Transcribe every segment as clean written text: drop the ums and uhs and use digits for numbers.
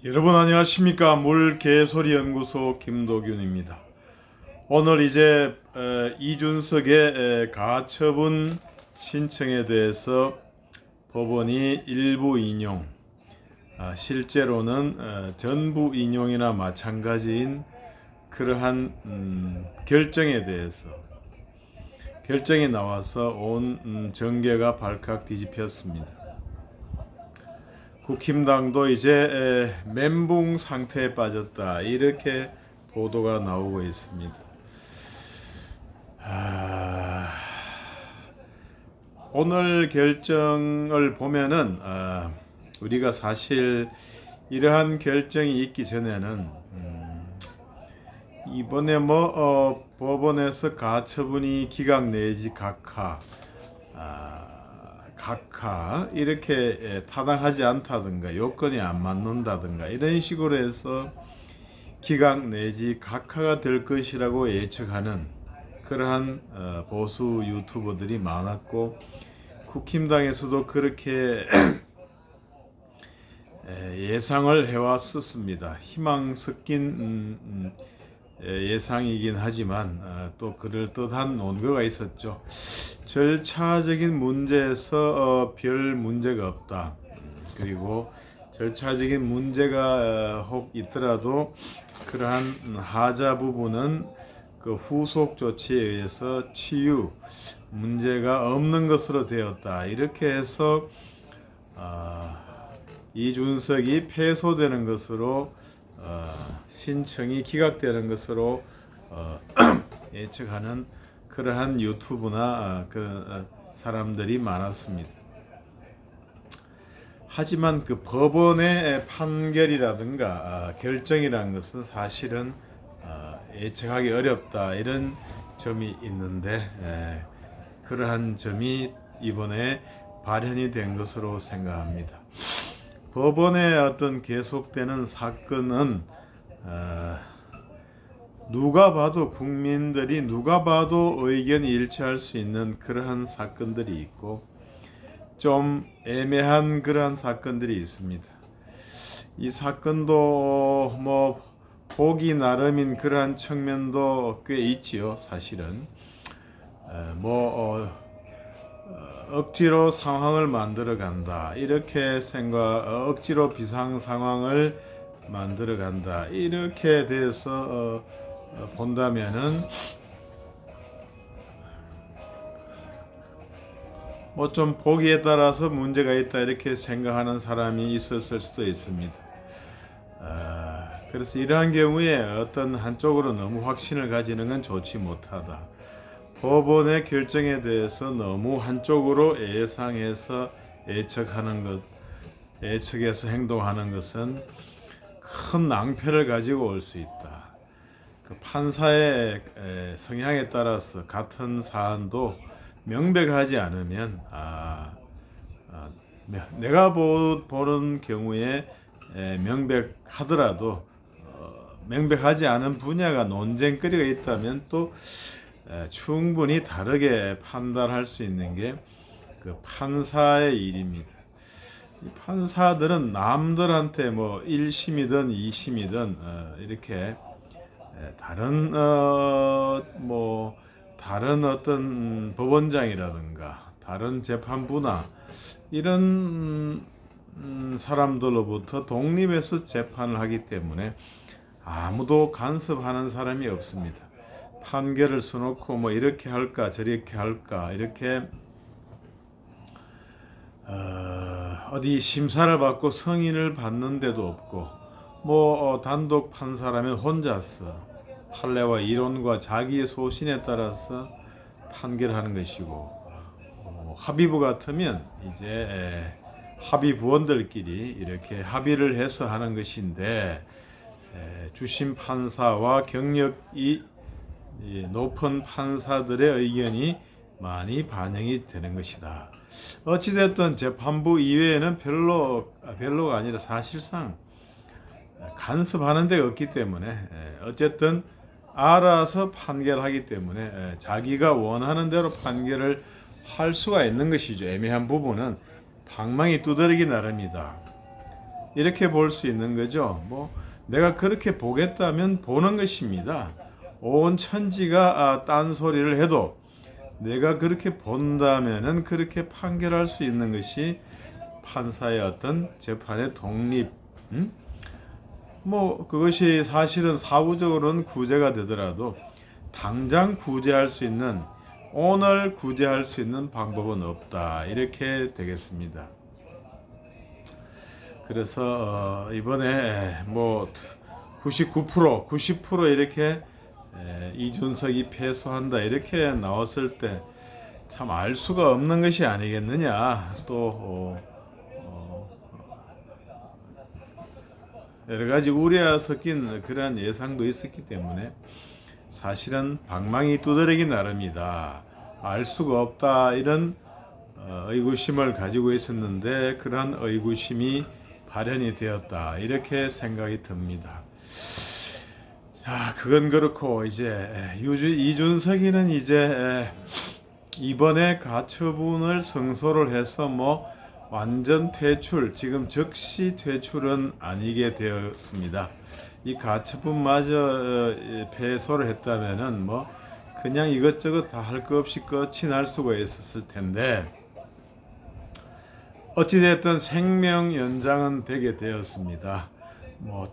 여러분 안녕하십니까? 물개소리 연구소 김도균입니다. 오늘 이제 이준석의 가처분 신청에 대해서 법원이 일부 인용, 실제로는 전부 인용이나 마찬가지인 그러한 결정에 대해서 결정이 나와서 온 정계가 발칵 뒤집혔습니다. 국힘당도 이제 멘붕 상태에 빠졌다, 이렇게 보도가 나오고 있습니다. 오늘 결정을 보면은 우리가 사실 이러한 결정이 있기 전에는 이번에 법원에서 가처분이 기각 내지 각하 이렇게 타당하지 않다든가 요건이 안 맞는다든가 이런 식으로 해서 기각 내지 각하가 될 것이라고 예측하는 그러한 보수 유튜버들이 많았고, 국힘당에서도 그렇게 예상을 해왔었습니다. 희망 섞인 예상이긴 하지만 또 그럴듯한 논거가 있었죠. 절차적인 문제에서 별 문제가 없다. 그리고 절차적인 문제가 혹 있더라도 그러한 하자 부분은 그 후속 조치에 의해서 치유 문제가 없는 것으로 되었다. 이렇게 해서 이준석이 패소되는 것으로 신청이 기각되는 것으로 예측하는 그러한 유튜브나 그 사람들이 많았습니다. 하지만 그 법원의 판결이라든가 결정이라는 것은 사실은 예측하기 어렵다, 이런 점이 있는데 그러한 점이 이번에 발현이 된 것으로 생각합니다. 법원의 어떤 계속되는 사건은 누가 봐도 국민들이 누가 봐도 의견이 일치할 수 있는 그러한 사건들이 있고, 좀 애매한 그러한 사건들이 있습니다. 이 사건도 보기 나름인 그러한 측면도 꽤 있지요. 사실은 억지로 상황을 만들어 간다, 이렇게 억지로 비상 상황을 만들어 간다, 이렇게 돼서 본다면은 좀 보기에 따라서 문제가 있다, 이렇게 생각하는 사람이 있었을 수도 있습니다. 그래서 이러한 경우에 어떤 한쪽으로 너무 확신을 가지는 건 좋지 못하다. 법원의 결정에 대해서 너무 한쪽으로 예상해서 예측해서 행동하는 것은 큰 낭패를 가지고 올 수 있다. 그 판사의 성향에 따라서 같은 사안도 명백하지 않으면 내가 보는 경우에 명백하더라도 명백하지 않은 분야가 논쟁거리가 있다면 또 충분히 다르게 판단할 수 있는 게 그 판사의 일입니다. 이 판사들은 남들한테 1심이든 2심이든 이렇게 다른 다른 어떤 법원장이라든가 다른 재판부나 이런 사람들로부터 독립해서 재판을 하기 때문에 아무도 간섭하는 사람이 없습니다. 판결을 써놓고 이렇게 할까 저렇게 할까, 이렇게 어디 심사를 받고 승인을 받는 데도 없고, 단독 판사라면 혼자서 판례와 이론과 자기의 소신에 따라서 판결하는 것이고, 합의부 같으면 이제 합의부원들끼리 이렇게 합의를 해서 하는 것인데, 주심 판사와 경력이 높은 판사들의 의견이 많이 반영이 되는 것이다. 어찌됐든 재판부 이외에는 별로가 아니라 사실상 간섭하는 데가 없기 때문에 어쨌든 알아서 판결하기 때문에 자기가 원하는 대로 판결을 할 수가 있는 것이죠. 애매한 부분은 방망이 두드리기 나름이다. 이렇게 볼 수 있는 거죠. 내가 그렇게 보겠다면 보는 것입니다. 온 천지가 딴소리를 해도 내가 그렇게 본다면은 그렇게 판결할 수 있는 것이 판사의 어떤 재판의 독립, 그것이 사실은 사후적으로는 구제가 되더라도 당장 구제할 수 있는, 오늘 구제할 수 있는 방법은 없다, 이렇게 되겠습니다. 그래서 이번에 99%, 90% 이렇게 이준석이 패소한다 이렇게 나왔을 때 참 알 수가 없는 것이 아니겠느냐. 또 여러 가지 우려가 섞인 그러한 예상도 있었기 때문에 사실은 방망이 두드리기 나름이다, 알 수가 없다, 이런 의구심을 가지고 있었는데 그러한 의구심이 발현이 되었다, 이렇게 생각이 듭니다. 자, 그건 그렇고 이제 이준석이는 이제 이번에 가처분을 승소를 해서 완전 퇴출, 지금 즉시 퇴출은 아니게 되었습니다. 이 가처분마저 패소를 했다면은 그냥 이것저것 다 할 것 없이 끝이 날 수가 있었을 텐데 어찌됐든 생명 연장은 되게 되었습니다.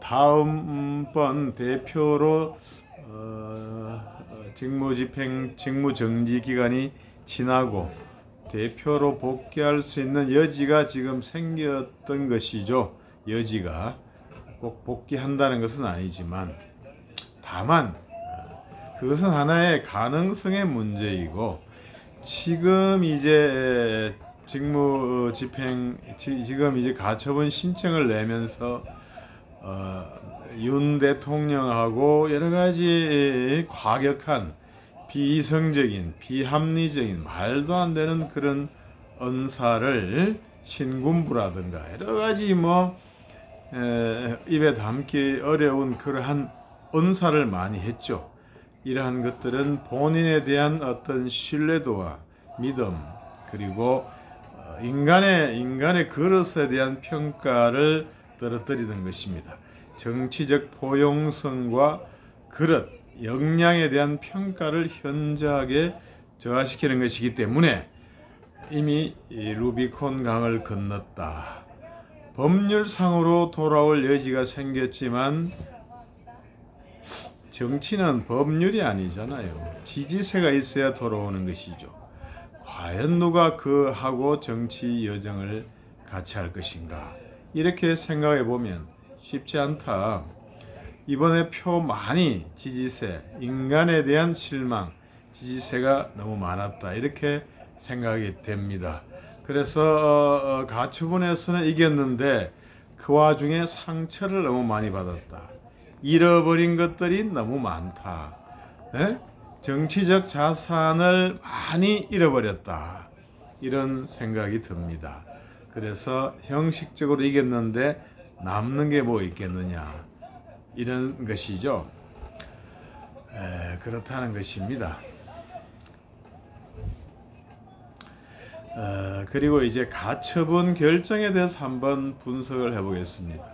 다음번 대표로 직무 정지 기간이 지나고 대표로 복귀할 수 있는 여지가 지금 생겼던 것이죠. 여지가 꼭 복귀한다는 것은 아니지만 다만 그것은 하나의 가능성의 문제이고, 지금 이제 지금 이제 가처분 신청을 내면서 윤 대통령하고 여러 가지 과격한 비이성적인, 비합리적인, 말도 안 되는 그런 언사를 신군부라든가 여러 가지 입에 담기 어려운 그러한 언사를 많이 했죠. 이러한 것들은 본인에 대한 어떤 신뢰도와 믿음, 그리고 인간의 그릇에 대한 평가를 떨어뜨리는 것입니다. 정치적 포용성과 그릇, 역량에 대한 평가를 현저하게 저하시키는 것이기 때문에 이미 루비콘 강을 건넜다. 법률상으로 돌아올 여지가 생겼지만 정치는 법률이 아니잖아요. 지지세가 있어야 돌아오는 것이죠. 과연 누가 그하고 정치 여정을 같이 할 것인가, 이렇게 생각해 보면 쉽지 않다. 이번에 표 많이 지지세, 인간에 대한 실망, 지지세가 너무 많았다, 이렇게 생각이 됩니다. 그래서 가처분에서는 이겼는데 그 와중에 상처를 너무 많이 받았다. 잃어버린 것들이 너무 많다. 정치적 자산을 많이 잃어버렸다, 이런 생각이 듭니다. 그래서 형식적으로 이겼는데 남는 게 뭐 있겠느냐, 이런 것이죠. 그렇다는 것입니다. 그리고 이제 가처분 결정에 대해서 한번 분석을 해보겠습니다.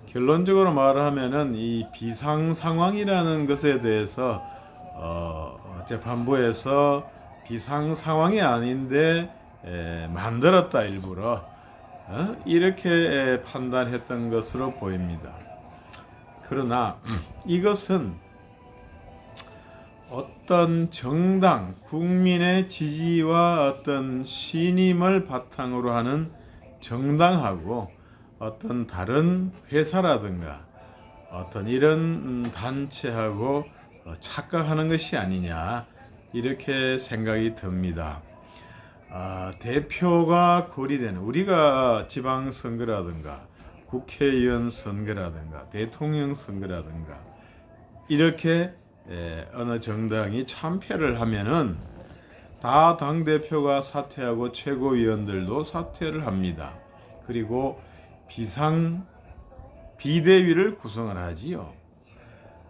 결론적으로 말하면은 이 비상 상황이라는 것에 대해서 재판부에서 비상 상황이 아닌데 만들었다, 일부러 이렇게 판단했던 것으로 보입니다. 그러나 이것은 어떤 정당, 국민의 지지와 어떤 신임을 바탕으로 하는 정당하고 어떤 다른 회사라든가 어떤 이런 단체하고 착각하는 것이 아니냐, 이렇게 생각이 듭니다. 대표가 고리되는, 우리가 지방선거라든가 국회의원 선거라든가 대통령 선거라든가 이렇게 어느 정당이 참패를 하면은 다 당대표가 사퇴하고 최고위원들도 사퇴를 합니다. 그리고 비대위를 구성을 하지요.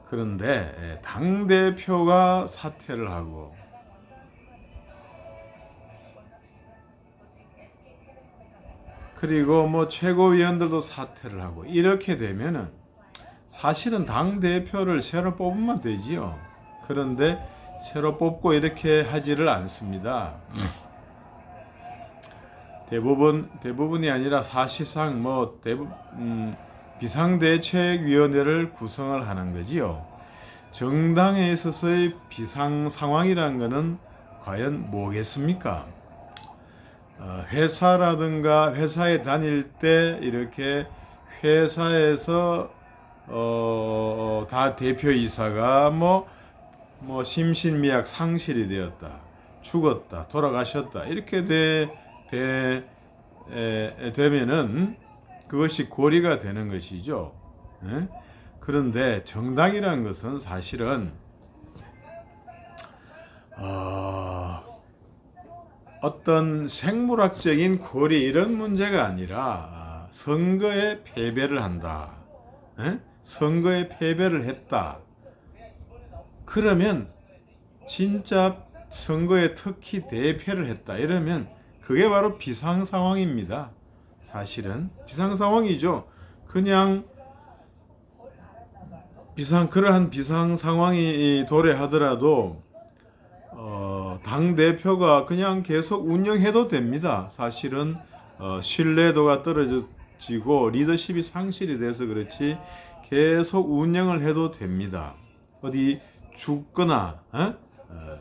그런데 당대표가 사퇴를 하고 그리고 뭐 최고위원들도 사퇴를 하고 이렇게 되면은 사실은 당 대표를 새로 뽑으면 되지요. 그런데 새로 뽑고 이렇게 하지를 않습니다. 대부분이 아니라 사실상 뭐 비상대책위원회를 구성을 하는 거지요. 정당에 있어서의 비상 상황이라는 것은 과연 뭐겠습니까? 회사라든가 회사에 다닐 때 이렇게 회사에서 다 대표이사가 뭐 심신미약 상실이 되었다, 죽었다, 돌아가셨다 이렇게 되면은 그것이 고리가 되는 것이죠. 예? 그런데 정당이라는 것은 사실은 어떤 생물학적인 고리 이런 문제가 아니라 선거에 패배를 한다. 에? 선거에 패배를 했다. 그러면 진짜 선거에 특히 대패를 했다. 이러면 그게 바로 비상 상황입니다. 사실은 비상 상황이죠. 그냥 그러한 비상 상황이 도래하더라도 당 대표가 그냥 계속 운영해도 됩니다. 사실은 신뢰도가 떨어지고 리더십이 상실이 돼서 그렇지 계속 운영을 해도 됩니다. 어디 죽거나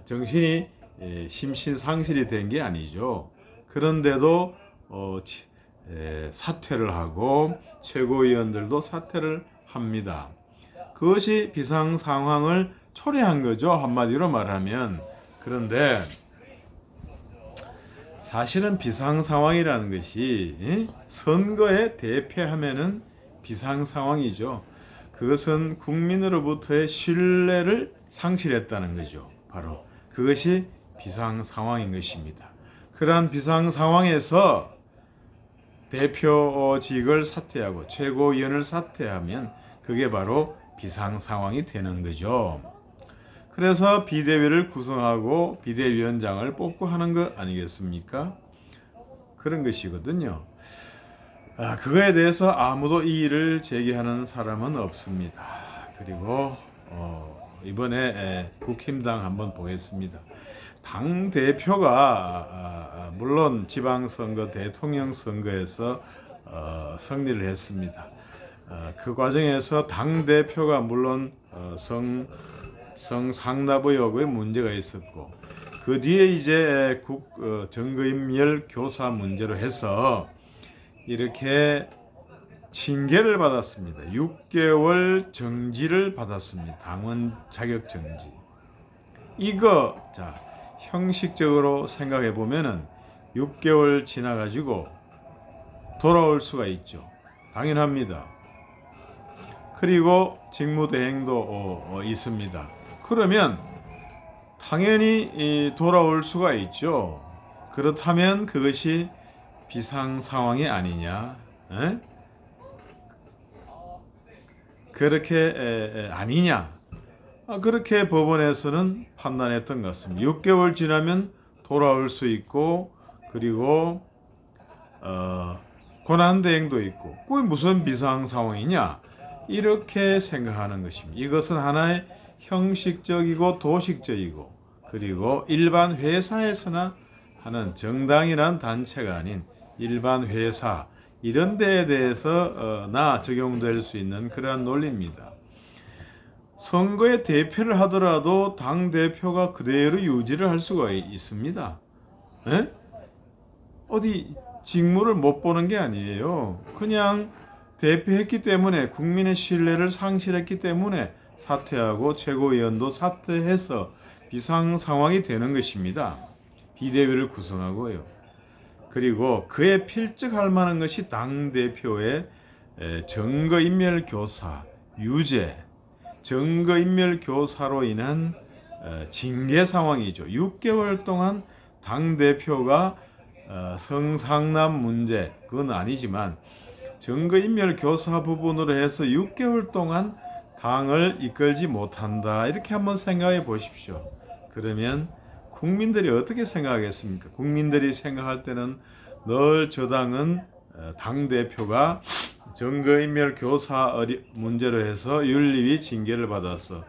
정신이 심신 상실이 된 게 아니죠. 그런데도 사퇴를 하고 최고위원들도 사퇴를 합니다. 그것이 비상 상황을 초래한 거죠. 한마디로 말하면. 그런데 사실은 비상 상황이라는 것이 선거에 대패하면은 비상 상황이죠. 그것은 국민으로부터의 신뢰를 상실했다는 거죠. 바로 그것이 비상 상황인 것입니다. 그러한 비상 상황에서 대표직을 사퇴하고 최고위원을 사퇴하면 그게 바로 비상 상황이 되는 거죠. 그래서 비대위를 구성하고 비대위원장을 뽑고 하는 것 아니겠습니까? 그런 것이거든요. 그거에 대해서 아무도 이의를 제기하는 사람은 없습니다. 그리고 이번에 국힘당 한번 보겠습니다. 당 대표가 물론 지방선거, 대통령 선거에서 승리를 했습니다. 그 과정에서 당 대표가 물론 성상납 의혹의 문제가 있었고 그 뒤에 이제 정거인멸 교사 문제로 해서 이렇게 징계를 받았습니다. 6개월 정지를 받았습니다. 당원 자격 정지. 이거 형식적으로 생각해 보면은 6개월 지나가지고 돌아올 수가 있죠. 당연합니다. 그리고 직무대행도 있습니다. 그러면 당연히 돌아올 수가 있죠. 그렇다면 그것이 비상 상황이 아니냐? 그렇게 아니냐? 그렇게 법원에서는 판단했던 것 같습니다. 6개월 지나면 돌아올 수 있고 그리고 권한대행도 있고 그게 무슨 비상 상황이냐? 이렇게 생각하는 것입니다. 이것은 하나의 형식적이고 도식적이고 그리고 일반 회사에서나 하는 정당이란 단체가 아닌 일반 회사 이런 데에 대해서 적용될 수 있는 그러한 논리입니다. 선거에 대표를 하더라도 당 대표가 그대로 유지를 할 수가 있습니다. 어디 직무를 못 보는 게 아니에요. 그냥 대표했기 때문에 국민의 신뢰를 상실했기 때문에 사퇴하고 최고위원도 사퇴해서 비상 상황이 되는 것입니다. 비대위를 구성하고요. 그리고 그에 필적할 만한 것이 당대표의 증거인멸교사, 유죄, 증거인멸교사로 인한 징계 상황이죠. 6개월 동안 당대표가 성상납 문제, 그건 아니지만 증거인멸교사 부분으로 해서 6개월 동안 당을 이끌지 못한다. 이렇게 한번 생각해 보십시오. 그러면 국민들이 어떻게 생각하겠습니까? 국민들이 생각할 때는 늘 저 당은 당 대표가 정거인멸 교사 문제로 해서 윤리위 징계를 받았어.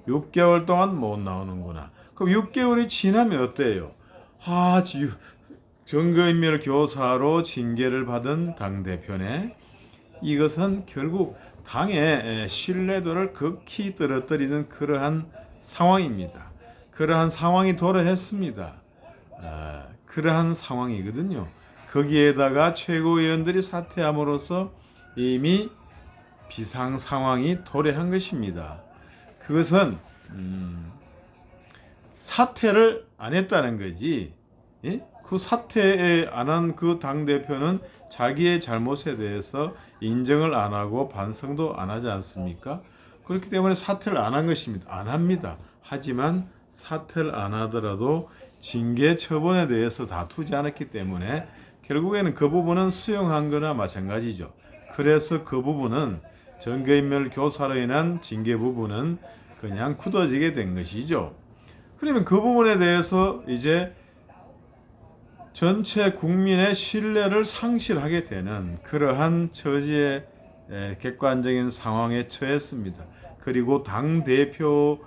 6개월 동안 못 나오는구나. 그럼 6개월이 지나면 어때요? 정거인멸 교사로 징계를 받은 당 대표네. 이것은 결국 당의 신뢰도를 극히 떨어뜨리는 그러한 상황입니다. 그러한 상황이 도래했습니다. 그러한 상황이거든요. 거기에다가 최고위원들이 사퇴함으로써 이미 비상 상황이 도래한 것입니다. 그것은 사퇴를 안 했다는 거지. 예? 그 사퇴 안 한 그 당대표는 자기의 잘못에 대해서 인정을 안 하고 반성도 안 하지 않습니까? 그렇기 때문에 사퇴를 안 한 것입니다. 안 합니다. 하지만 사퇴를 안 하더라도 징계 처분에 대해서 다투지 않았기 때문에 결국에는 그 부분은 수용한 거나 마찬가지죠. 그래서 그 부분은 정거인멸 교사로 인한 징계 부분은 그냥 굳어지게 된 것이죠. 그러면 그 부분에 대해서 이제 전체 국민의 신뢰를 상실하게 되는 그러한 처지의 객관적인 상황에 처했습니다. 그리고 당 대표,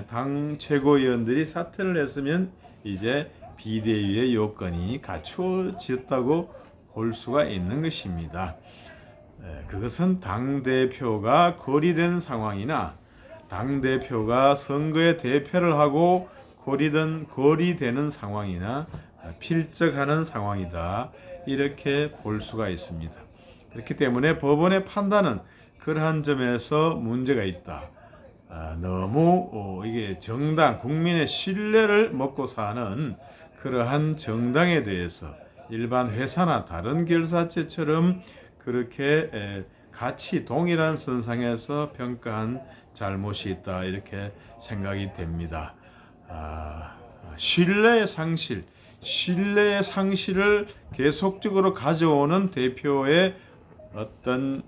당 최고위원들이 사퇴를 했으면 이제 비대위의 요건이 갖추어졌다고 볼 수가 있는 것입니다. 그것은 당 대표가 고리된 상황이나 당 대표가 선거에 대패를 하고 고리되는 상황이나 필적하는 상황이다. 이렇게 볼 수가 있습니다. 그렇기 때문에 법원의 판단은 그러한 점에서 문제가 있다. 너무 이게 정당, 국민의 신뢰를 먹고 사는 그러한 정당에 대해서 일반 회사나 다른 결사체처럼 그렇게 같이 동일한 선상에서 평가한 잘못이 있다. 이렇게 생각이 됩니다. 신뢰의 상실을 계속적으로 가져오는 대표의 어떤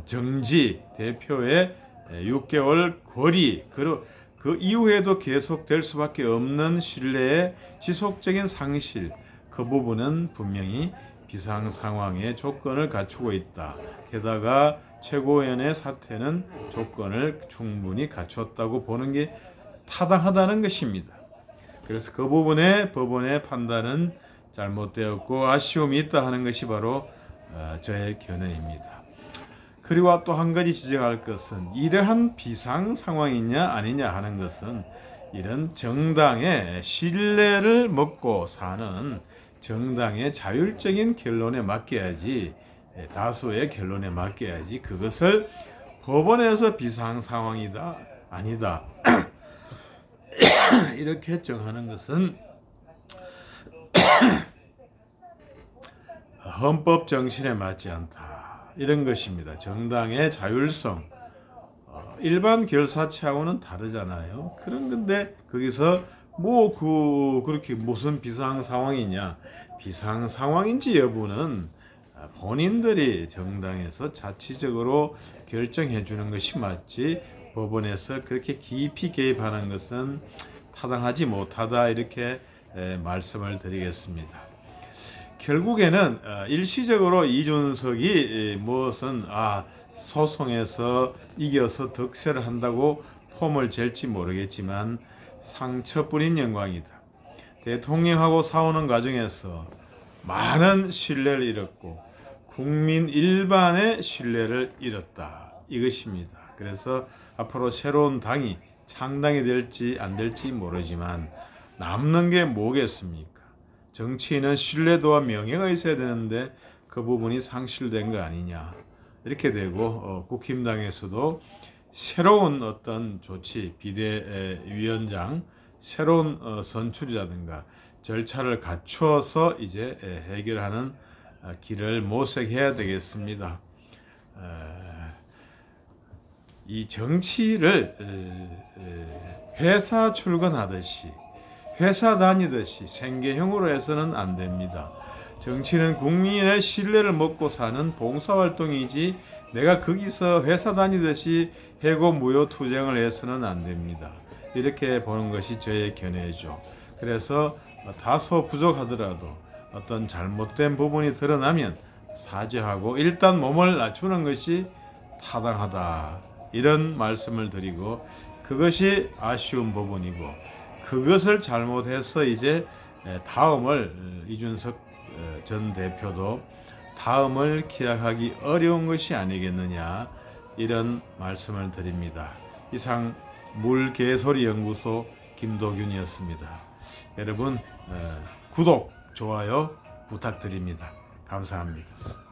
정지, 대표의 6개월 고리, 그리고 그 이후에도 계속될 수밖에 없는 신뢰의 지속적인 상실, 그 부분은 분명히 비상 상황의 조건을 갖추고 있다. 게다가 최고위원의 사퇴는 조건을 충분히 갖췄다고 보는 게 타당하다는 것입니다. 그래서 그 부분에 법원의 판단은 잘못되었고 아쉬움이 있다 하는 것이 바로 저의 견해입니다. 그리고 또 한 가지 지적할 것은 이러한 비상 상황이냐 아니냐 하는 것은 이런 정당의 신뢰를 먹고 사는 정당의 자율적인 결론에 맡겨야지, 다수의 결론에 맡겨야지, 그것을 법원에서 비상 상황이다 아니다 이렇게 정하는 것은 헌법 정신에 맞지 않다. 이런 것입니다. 정당의 자율성, 일반 결사체하고는 다르잖아요. 그런 건데 거기서 그렇게 무슨 비상 상황이냐, 비상 상황인지 여부는 본인들이 정당에서 자치적으로 결정해 주는 것이 맞지, 법원에서 그렇게 깊이 개입하는 것은 타당하지 못하다. 이렇게 말씀을 드리겠습니다. 결국에는 일시적으로 이준석이 무엇은 소송에서 이겨서 득세를 한다고 폼을 잴지 모르겠지만 상처뿐인 영광이다. 대통령하고 싸우는 과정에서 많은 신뢰를 잃었고 국민 일반의 신뢰를 잃었다. 이것입니다. 그래서 앞으로 새로운 당이 창당이 될지 안 될지 모르지만 남는 게 뭐겠습니까? 정치인은 신뢰도와 명예가 있어야 되는데 그 부분이 상실된 거 아니냐. 이렇게 되고 국힘당에서도 새로운 어떤 조치, 비대위원장, 새로운 선출이라든가 절차를 갖추어서 이제 해결하는 길을 모색해야 되겠습니다. 이 정치를 회사 출근하듯이, 회사 다니듯이 생계형으로 해서는 안 됩니다. 정치는 국민의 신뢰를 먹고 사는 봉사활동이지 내가 거기서 회사 다니듯이 해고 무효 투쟁을 해서는 안 됩니다. 이렇게 보는 것이 저의 견해죠. 그래서 다소 부족하더라도 어떤 잘못된 부분이 드러나면 사죄하고 일단 몸을 낮추는 것이 타당하다. 이런 말씀을 드리고 그것이 아쉬운 부분이고 그것을 잘못해서 이제 다음을 이준석 전 대표도 다음을 기약하기 어려운 것이 아니겠느냐 이런 말씀을 드립니다. 이상 물개소리 연구소 김도균이었습니다. 여러분 구독, 좋아요 부탁드립니다. 감사합니다.